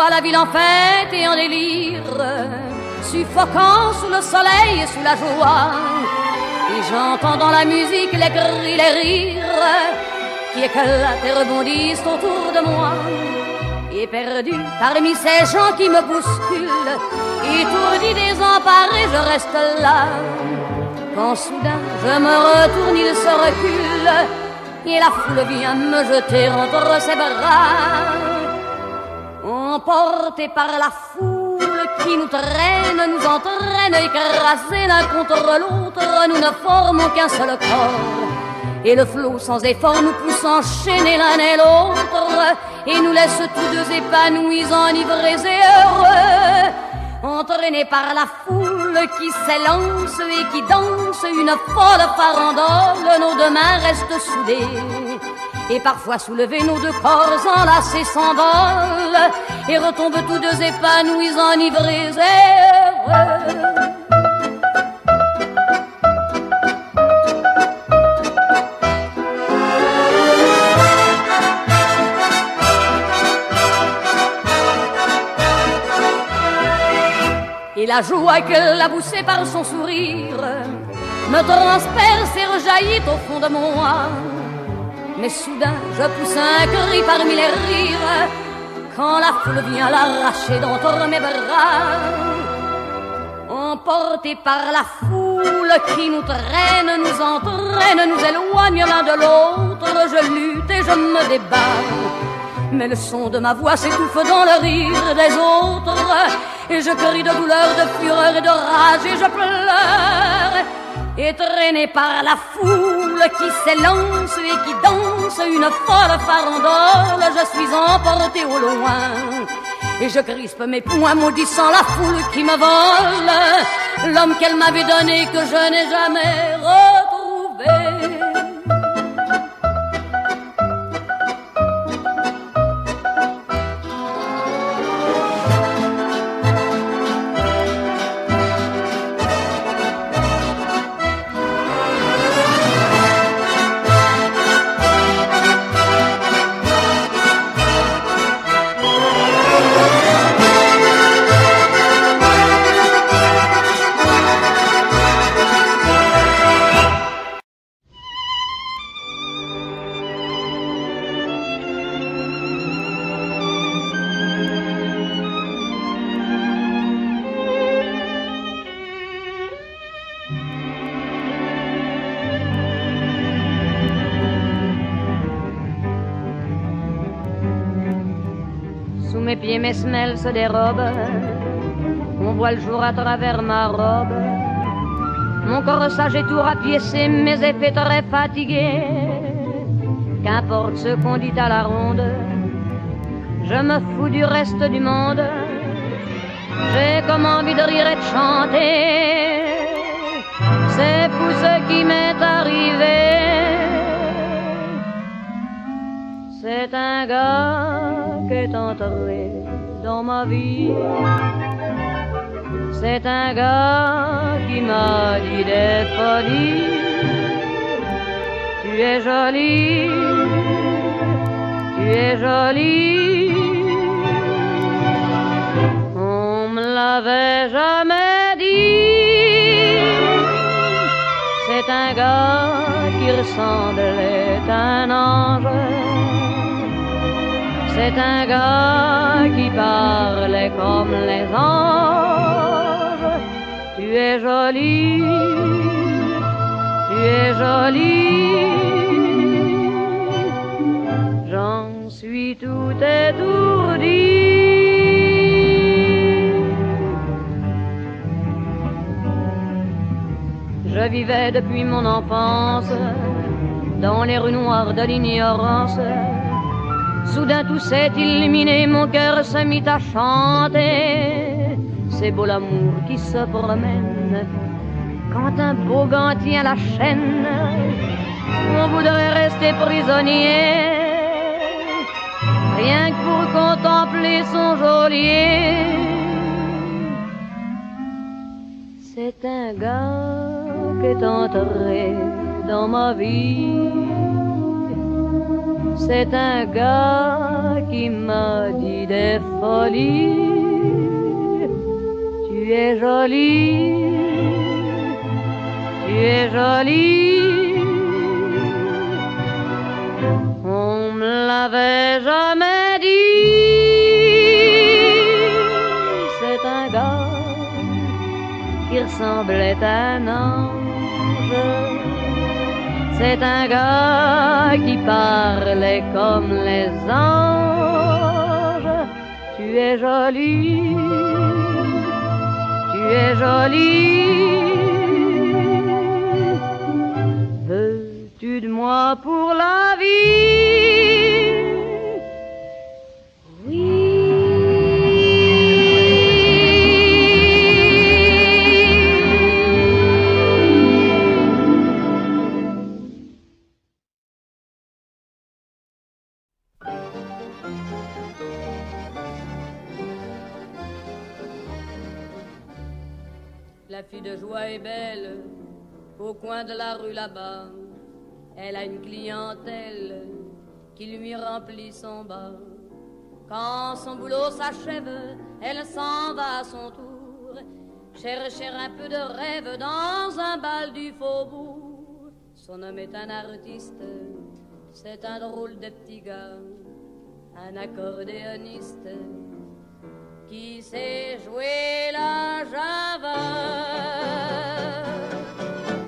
vois la ville en fête et en délire, suffocant sous le soleil et sous la joie. Et j'entends dans la musique les cris, les rires qui éclatent et rebondissent autour de moi. Et perdu parmi ces gens qui me bousculent, étourdi, désemparé, je reste là. Quand soudain je me retourne, il se recule, et la foule vient me jeter entre ses bras. Emportés par la foule qui nous traîne, nous entraîne, écrasés l'un contre l'autre, nous ne formons qu'un seul corps. Et le flot sans effort nous pousse enchaîner l'un et l'autre, et nous laisse tous deux épanouis, enivrés et heureux. Entraînés par la foule qui s'élance et qui danse une folle farandole, nos deux mains restent soudées. Et parfois soulevés, nos deux corps enlacés s'envolent et retombent tous deux épanouis, enivrés et heureux. Et la joie qu'elle a poussée par son sourire me transperce et rejaillit au fond de moi. Mais soudain je pousse un cri parmi les rires quand la foule vient l'arracher d'entre mes bras. Emportés par la foule qui nous traîne, nous entraîne, nous éloigne l'un de l'autre, je lutte et je me débat. Mais le son de ma voix s'étouffe dans le rire des autres, et je crie de douleur, de fureur et de rage, et je pleure. Et traîné par la foule qui s'élance et qui danse une folle farandole, je suis emporté au loin. Et je crispe mes poings maudissant la foule qui me vole l'homme qu'elle m'avait donné, que je n'ai jamais retrouvé. Sous mes pieds, mes semelles se dérobent, on voit le jour à travers ma robe. Mon corsage est tout rapiécé, mes effets très fatigués. Qu'importe ce qu'on dit à la ronde, je me fous du reste du monde. J'ai comme envie de rire et de chanter, c'est fou ce qui m'est arrivé. C'est un gars qui est entré dans ma vie. C'est un gars qui m'a dit des folies. Tu es jolie, tu es jolie. On me l'avait jamais dit. C'est un gars qui ressemblait à un ange. C'est un gars qui parlait comme les anges. Tu es jolie, tu es jolie. J'en suis tout étourdi. Je vivais depuis mon enfance dans les rues noires de l'ignorance. Soudain tout s'est illuminé, mon cœur se mit à chanter. C'est beau l'amour qui se promène quand un beau gant tient la chaîne. On voudrait rester prisonnier, rien que pour contempler son geôlier. C'est un gars qui est entré dans ma vie. C'est un gars qui m'a dit des fais folie. Tu es jolie, tu es jolie. On me l'avait jamais dit. C'est un gars qui ressemblait à un ange. C'est un gars qui parlait comme les anges. Tu es jolie, tu es jolie. Veux-tu de moi pour la vie? Oui. La fille de joie est belle, au coin de la rue là-bas. Elle a une clientèle qui lui remplit son bar. Quand son boulot s'achève, elle s'en va à son tour chercher un peu de rêve dans un bal du faubourg. Son homme est un artiste, c'est un drôle de petit gars, un accordéoniste qui sait jouer la java.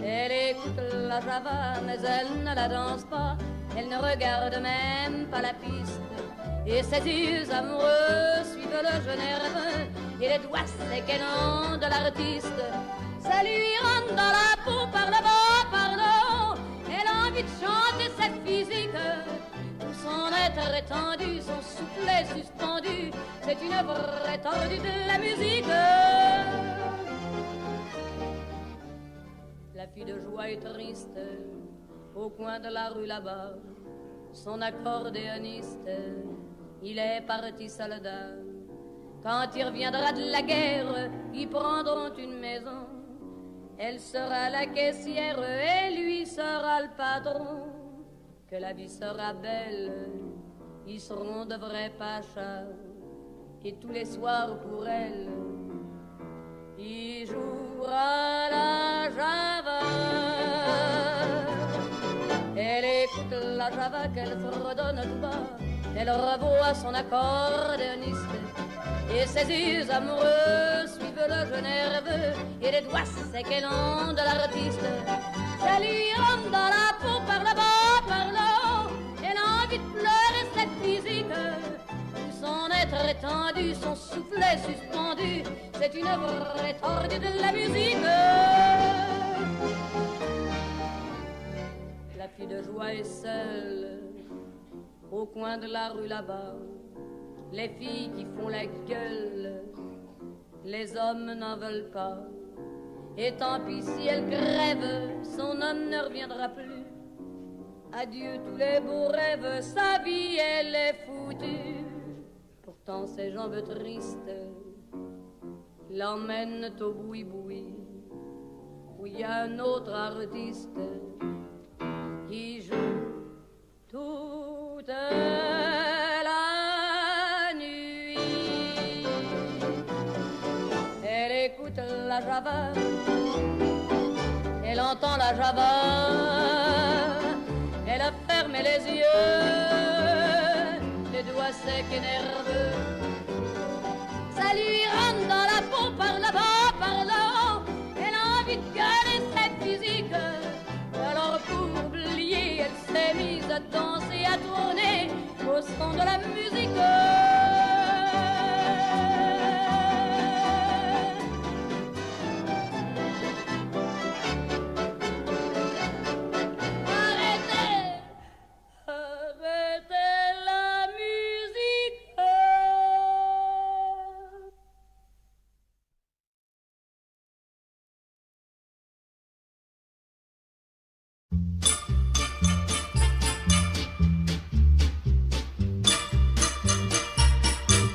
Elle écoute la java, mais elle ne la danse pas. Elle ne regarde même pas la piste. Et ses yeux amoureux suivent le jeu nerveux et les doigts séquennants de l'artiste. Ça lui rentre dans la peau par le bas, par le haut. Elle a envie de chanter cette physique. Tout son être étendu, son soufflet suspendu. C'est une vraie tordue de la musique. La fille de joie est triste au coin de la rue là-bas. Son accordéoniste, il est parti soldat. Quand il reviendra de la guerre, ils prendront une maison. Elle sera la caissière et lui sera le patron. Que la vie sera belle, ils seront de vrais pachas. Et tous les soirs pour elle, il jouera la java. Elle écoute la java qu'elle fredonne tout bas. Elle revoit son accordéoniste et ses yeux amoureux suivent le jeu nerveux et les doigts séquennants de l'artiste. Ça lui rentre dans la peau par le bas, par le haut. Elle a envie de pleurer cette physique. Son être étendu, son soufflet suspendu, c'est une vraie tordue de la musique. La fille de joie est seule au coin de la rue là-bas. Les filles qui font la gueule, les hommes n'en veulent pas. Et tant pis si elle crève, son homme ne reviendra plus. Adieu tous les beaux rêves, sa vie elle est foutue. Pourtant ses jambes tristes l'emmènent au boui-boui, où il y a un autre artiste qui joue toute la nuit. Elle écoute la java, elle entend la java, elle a fermé les yeux, les doigts secs et nerveux. Ça lui rentre dans la peau par là-bas, par là-haut. Elle a envie de gueuler cette physique. Alors pour oublier, elle s'est mise à danser, à tourner au son de la musique.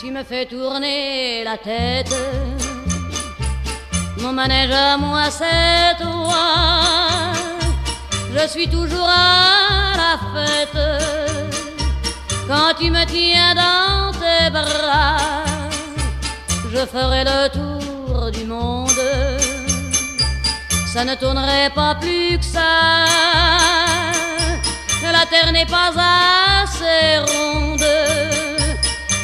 Tu me fais tourner la tête, mon manège à moi c'est toi. Je suis toujours à la fête quand tu me tiens dans tes bras. ferai le tour du monde. Ça ne tournerait pas plus que ça. La terre n'est pas assez ronde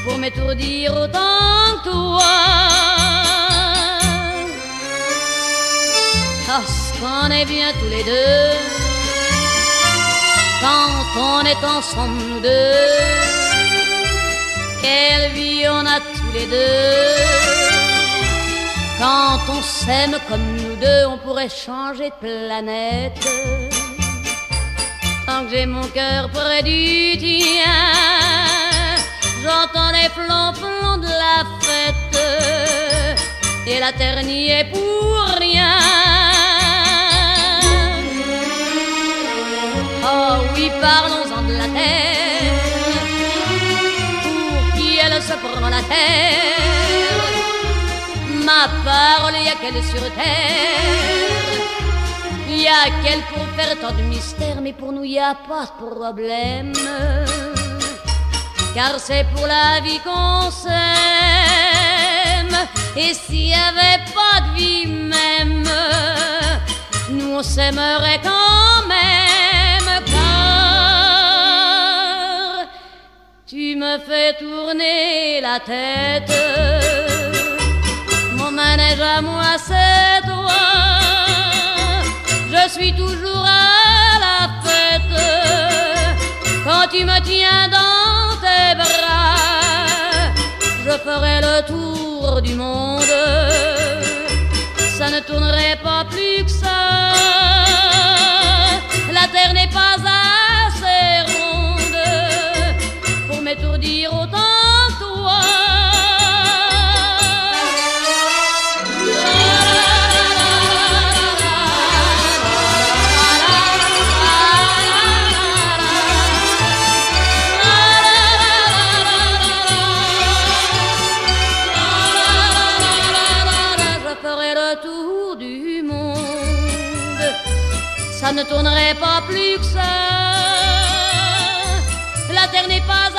pour m'étourdir autant que toi. Parce qu'on est bien tous les deux quand on est ensemble nous deux. Quelle vie on a tous les deux. Quand on s'aime comme nous deux, on pourrait changer de planète. Tant que j'ai mon cœur près du tien, j'entends les flonflons de la fête, et la terre n'y est pour rien. Oh oui, parlons-en de la terre, pour qui elle se prend la terre. Ma parole, y a qu'elle sur terre, y a qu'elle pour faire tant de mystères, mais pour nous y a pas de problème, car c'est pour la vie qu'on s'aime. Et s'il y avait pas de vie même, nous on s'aimerait quand même, car tu me fais tourner la tête. Mon manège à moi c'est toi, je suis toujours à la fête quand tu me tiens dans tes bras. Je ferai le tour du monde, ça ne tournerait pas plus que ça. La terre n'est pas assez ronde pour m'étourdir autant que toi. Ça ne tournerait pas plus que ça. La terre n'est pas